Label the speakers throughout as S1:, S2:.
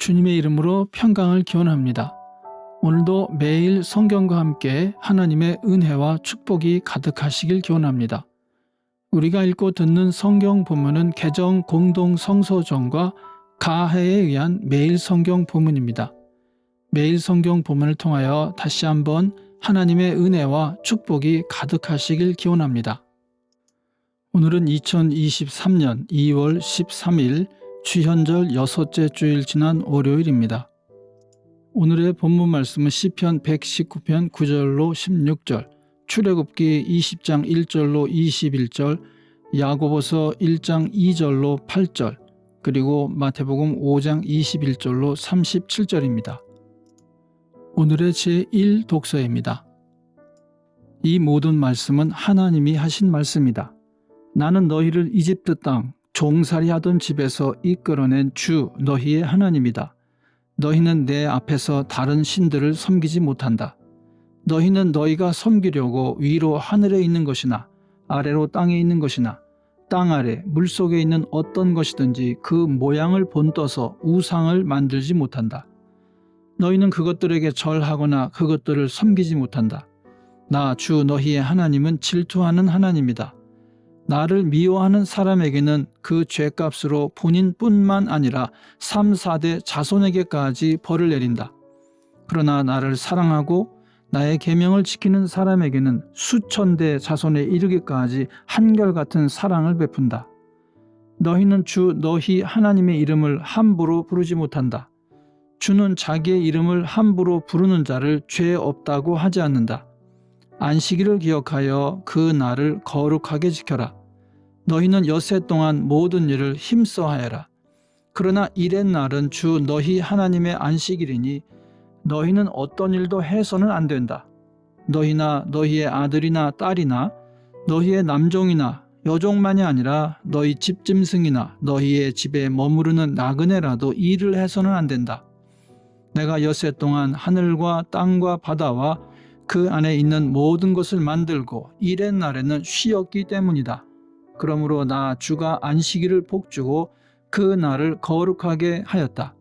S1: 주님의 이름으로 평강을 기원합니다. 오늘도 매일 성경과 함께 하나님의 은혜와 축복이 가득하시길 기원합니다. 우리가 읽고 듣는 성경 본문은 개정 공동 성서전과 가해에 의한 매일 성경 본문입니다. 매일 성경 본문을 통하여 다시 한번 하나님의 은혜와 축복이 가득하시길 기원합니다. 오늘은 2023년 2월 13일 주현절 6째 주일 지난 월요일입니다. 오늘의 본문 말씀은 시편 119편 9절로 16절, 출애굽기 20장 1절로 21절, 야고보서 1장 2절로 8절, 그리고 마태복음 5장 21절로 37절입니다. 오늘의 제1 독서입니다. 이 모든 말씀은 하나님이 하신 말씀이다. 나는 너희를 이집트 땅 종살이하던 집에서 이끌어낸 주 너희의 하나님이다. 너희는 내 앞에서 다른 신들을 섬기지 못한다. 너희는 너희가 섬기려고 위로 하늘에 있는 것이나 아래로 땅에 있는 것이나 땅 아래 물속에 있는 어떤 것이든지 그 모양을 본떠서 우상을 만들지 못한다. 너희는 그것들에게 절하거나 그것들을 섬기지 못한다. 나 주 너희의 하나님은 질투하는 하나님이다. 나를 미워하는 사람에게는 그 죄값으로 본인뿐만 아니라 3, 4대 자손에게까지 벌을 내린다. 그러나 나를 사랑하고 나의 계명을 지키는 사람에게는 수천 대 자손에 이르기까지 한결같은 사랑을 베푼다. 너희는 주 너희 하나님의 이름을 함부로 부르지 못한다. 주는 자기의 이름을 함부로 부르는 자를 죄 없다고 하지 않는다. 안식일을 기억하여 그 날을 거룩하게 지켜라. 너희는 엿새 동안 모든 일을 힘써 하여라. 그러나 일의 날은 주 너희 하나님의 안식일이니 너희는 어떤 일도 해서는 안 된다. 너희나 너희의 아들이나 딸이나 너희의 남종이나 여종만이 아니라 너희 집짐승이나 너희의 집에 머무르는 나그네라도 일을 해서는 안 된다. 내가 엿새 동안 하늘과 땅과 바다와 그 안에 있는 모든 것을 만들고 일의 날에는 쉬었기 때문이다. 그러므로 나 주가 안식일을 복주고 그 날을 거룩하게 하였다.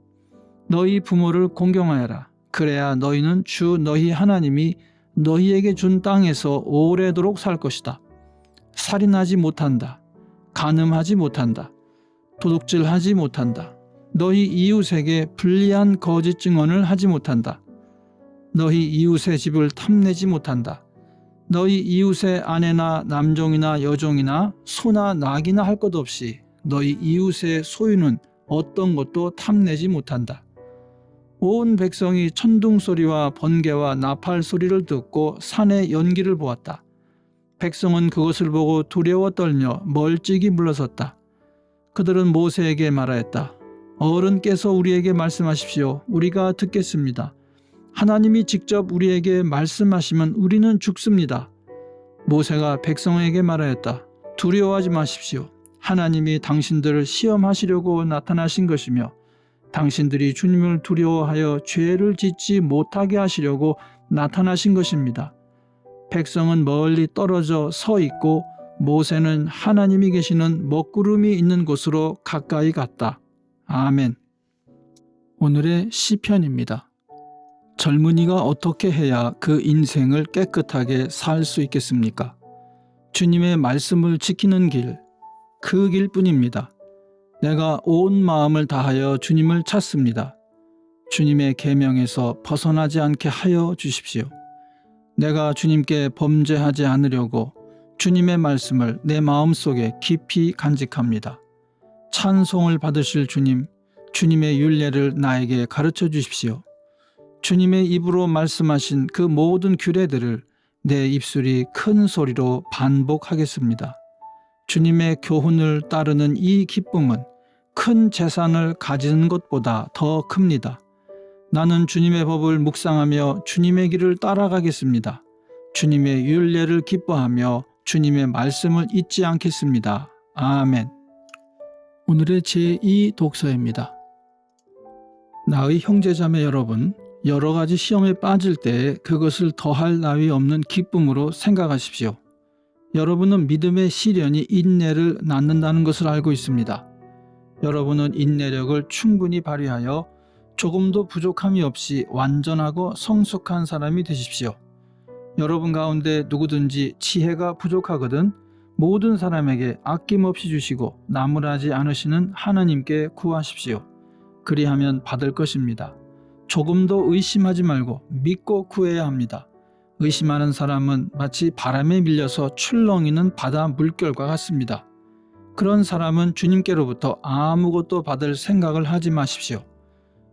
S1: 너희 부모를 공경하여라. 그래야 너희는 주 너희 하나님이 너희에게 준 땅에서 오래도록 살 것이다. 살인하지 못한다. 간음하지 못한다. 도둑질하지 못한다. 너희 이웃에게 불리한 거짓 증언을 하지 못한다. 너희 이웃의 집을 탐내지 못한다. 너희 이웃의 아내나 남종이나 여종이나 소나 낙이나 할 것 없이 너희 이웃의 소유는 어떤 것도 탐내지 못한다. 온 백성이 천둥 소리와 번개와 나팔 소리를 듣고 산의 연기를 보았다. 백성은 그것을 보고 두려워 떨며 멀찍이 물러섰다. 그들은 모세에게 말하였다. 어른께서 우리에게 말씀하십시오. 우리가 듣겠습니다. 하나님이 직접 우리에게 말씀하시면 우리는 죽습니다. 모세가 백성에게 말하였다. 두려워하지 마십시오. 하나님이 당신들을 시험하시려고 나타나신 것이며 당신들이 주님을 두려워하여 죄를 짓지 못하게 하시려고 나타나신 것입니다. 백성은 멀리 떨어져 서 있고 모세는 하나님이 계시는 먹구름이 있는 곳으로 가까이 갔다. 아멘. 오늘의 시편입니다. 젊은이가 어떻게 해야 그 인생을 깨끗하게 살 수 있겠습니까? 주님의 말씀을 지키는 길, 그 길뿐입니다. 내가 온 마음을 다하여 주님을 찾습니다. 주님의 계명에서 벗어나지 않게 하여 주십시오. 내가 주님께 범죄하지 않으려고 주님의 말씀을 내 마음속에 깊이 간직합니다. 찬송을 받으실 주님, 주님의 율례를 나에게 가르쳐 주십시오. 주님의 입으로 말씀하신 그 모든 규례들을 내 입술이 큰 소리로 반복하겠습니다. 주님의 교훈을 따르는 이 기쁨은 큰 재산을 가지는 것보다 더 큽니다. 나는 주님의 법을 묵상하며 주님의 길을 따라가겠습니다. 주님의 율례를 기뻐하며 주님의 말씀을 잊지 않겠습니다. 아멘. 오늘의 제2 독서입니다. 나의 형제자매 여러분, 여러 가지 시험에 빠질 때 그것을 더할 나위 없는 기쁨으로 생각하십시오. 여러분은 믿음의 시련이 인내를 낳는다는 것을 알고 있습니다. 여러분은 인내력을 충분히 발휘하여 조금도 부족함이 없이 완전하고 성숙한 사람이 되십시오. 여러분 가운데 누구든지 지혜가 부족하거든 모든 사람에게 아낌없이 주시고 나무라지 않으시는 하나님께 구하십시오. 그리하면 받을 것입니다. 조금도 의심하지 말고 믿고 구해야 합니다. 의심하는 사람은 마치 바람에 밀려서 출렁이는 바다 물결과 같습니다. 그런 사람은 주님께로부터 아무것도 받을 생각을 하지 마십시오.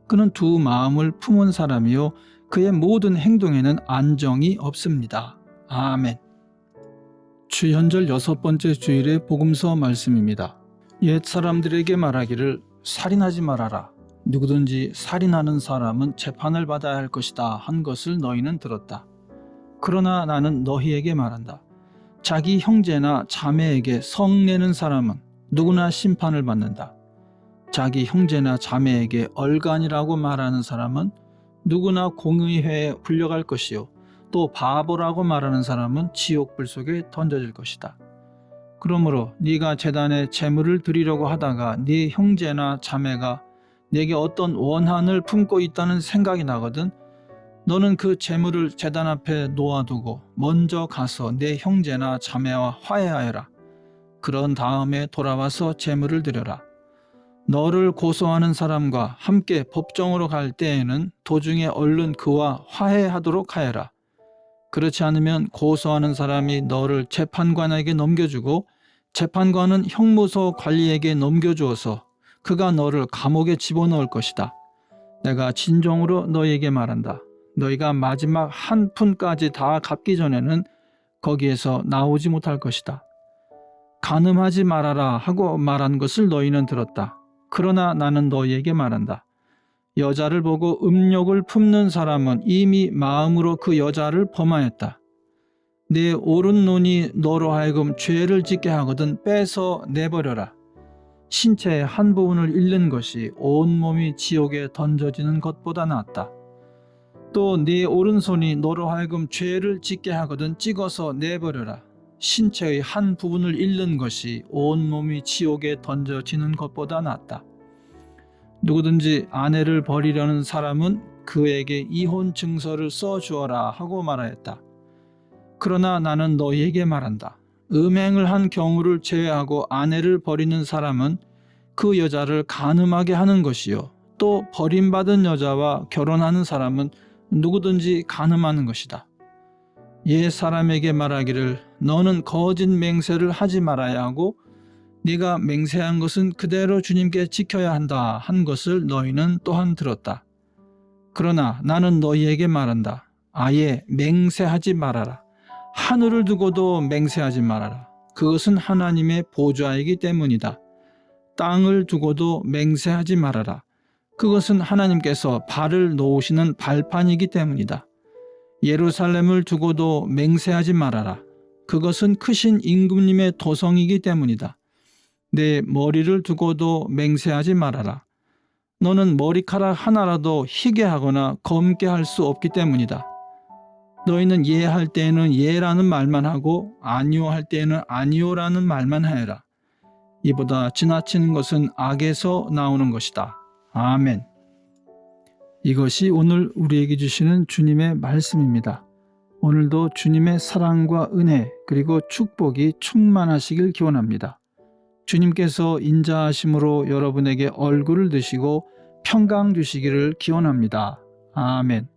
S1: 그는 두 마음을 품은 사람이요 그의 모든 행동에는 안정이 없습니다. 아멘. 주현절 6번째 주일의 복음서 말씀입니다. 옛 사람들에게 말하기를 살인하지 말아라. 누구든지 살인하는 사람은 재판을 받아야 할 것이다 한 것을 너희는 들었다. 그러나 나는 너희에게 말한다. 자기 형제나 자매에게 성내는 사람은 누구나 심판을 받는다. 자기 형제나 자매에게 얼간이라고 말하는 사람은 누구나 공의회에 불려갈 것이요 또 바보라고 말하는 사람은 지옥불 속에 던져질 것이다. 그러므로 네가 제단에 제물을 드리려고 하다가 네 형제나 자매가 네게 어떤 원한을 품고 있다는 생각이 나거든 너는 그 제물을 제단 앞에 놓아두고 먼저 가서 네 형제나 자매와 화해하여라. 그런 다음에 돌아와서 제물을 드려라. 너를 고소하는 사람과 함께 법정으로 갈 때에는 도중에 얼른 그와 화해하도록 하여라. 그렇지 않으면 고소하는 사람이 너를 재판관에게 넘겨주고 재판관은 형무소 관리에게 넘겨주어서 그가 너를 감옥에 집어넣을 것이다. 내가 진정으로 너희에게 말한다. 너희가 마지막 한 푼까지 다 갚기 전에는 거기에서 나오지 못할 것이다. 간음하지 말아라 하고 말한 것을 너희는 들었다. 그러나 나는 너희에게 말한다. 여자를 보고 음욕을 품는 사람은 이미 마음으로 그 여자를 범하였다. 내 오른 눈이 너로 하여금 죄를 짓게 하거든 빼서 내버려라. 신체의 한 부분을 잃는 것이 온몸이 지옥에 던져지는 것보다 낫다. 또 네 오른손이 너로 하여금 죄를 짓게 하거든 찍어서 내버려라. 신체의 한 부분을 잃는 것이 온몸이 지옥에 던져지는 것보다 낫다. 누구든지 아내를 버리려는 사람은 그에게 이혼 증서를 써주어라 하고 말하였다. 그러나 나는 너희에게 말한다. 음행을 한 경우를 제외하고 아내를 버리는 사람은 그 여자를 간음하게 하는 것이요 또 버림받은 여자와 결혼하는 사람은 누구든지 간음하는 것이다. 옛 사람에게 말하기를 너는 거짓 맹세를 하지 말아야 하고 네가 맹세한 것은 그대로 주님께 지켜야 한다 한 것을 너희는 또한 들었다. 그러나 나는 너희에게 말한다. 아예 맹세하지 말아라. 하늘을 두고도 맹세하지 말아라. 그것은 하나님의 보좌이기 때문이다. 땅을 두고도 맹세하지 말아라. 그것은 하나님께서 발을 놓으시는 발판이기 때문이다. 예루살렘을 두고도 맹세하지 말아라. 그것은 크신 임금님의 도성이기 때문이다. 내 머리를 두고도 맹세하지 말아라. 너는 머리카락 하나라도 희게 하거나 검게 할 수 없기 때문이다. 너희는 예할 때에는 예라는 말만 하고 아니요 할 때에는 아니요라는 말만 하여라. 이보다 지나치는 것은 악에서 나오는 것이다. 아멘. 이것이 오늘 우리에게 주시는 주님의 말씀입니다. 오늘도 주님의 사랑과 은혜 그리고 축복이 충만하시길 기원합니다. 주님께서 인자하심으로 여러분에게 얼굴을 드시고 평강 주시기를 기원합니다. 아멘.